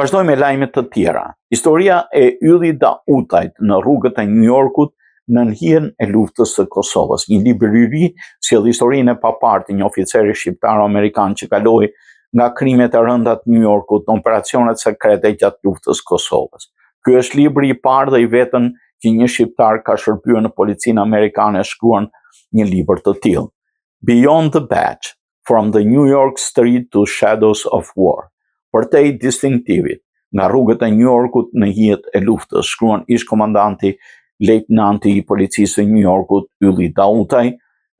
Vazhdojmë me lajmet të tjera. Historia e yllit Dautajt në rrugët e New Yorkut në hijen e luftës së Kosovës. Një libër i ri sjell historinë e papartë një oficeri shqiptar-amerikan që kaloi nga krimet e rënda të New Yorkut në operacionet sekrete gjatë luftës Kosovës. Ky është libri i parë dhe i vetëm që një shqiptar ka shërbyer në policinë amerikane shkruan një libër të tillë. Beyond the Badge, From the New York Street to Shadows of War. Përtej distinktivit, nga rrugët e New Yorkut në hijet e luftës, shkruan ish komandanti lejtnanti i policisë së New Yorkut, Ylli Dautaj,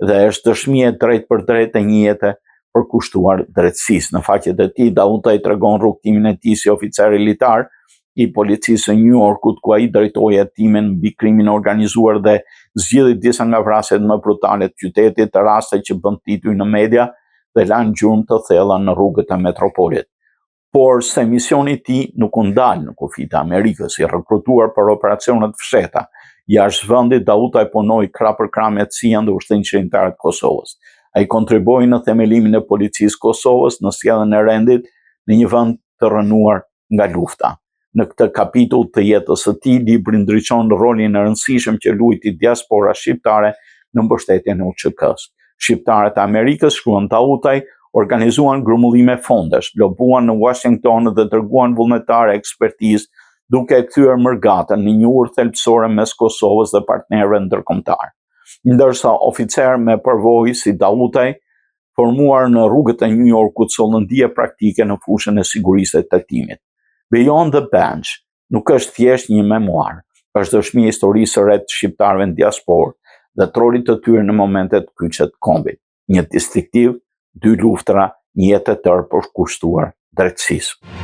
dhe është dëshmi e drejt për drejt e një jete përkushtuar drejtësisë. Në faqet e tij, Dautaj tregon rrugtimin e tij si oficer litar i policisë së New Yorkut, ku ai drejtoi hetimin mbi krimin organizuar dhe zgjidhi disa nga vrasjet më brutale të qytetit, raste që bën tituj në media dhe lanë gjurmë të thella në rrugët e metropolit. Por se misioni i tij nuk u ndal në kufijtë e Amerikës, i rekrutuar për operacionet fshehta. Jashtë vendit, Dautaj punoi krah për krah me CIA dhe Ushtrinë Qendrore të Kosovës. Ai kontriboi në themelimin e policisë Kosovës, në sjelljen e rendit në një vend të rënuar nga lufta. Në këtë kapitull të jetës së tij, libri ndriçon rolin e rëndësishëm që luajti diaspora shqiptare në mbështetjen e UÇK-s. Shqiptarët e Amerikës, shkruan Dautaj, organizuan grumullime fondesh, lobuan në Washington dhe dërguan vullnetare ekspertizë duke e kthyer mërgatën në një urë thelbësore mes Kosovës dhe partnerëve ndërkombëtar. Ndërsa oficer me përvojë si Dautaj, formuar në rrugët e New Yorkut, sollën dije praktike në fushën e sigurisë së hetimit. Beyond the Bench nuk është thjesht një memuar, është dëshmi e historisë së re të shqiptarëve në diasporë dhe trolit të tyre në momentet kyçe të kombit. Një distinktiv, dy luftra, një jetë e tërë përkushtuar drejtësisë.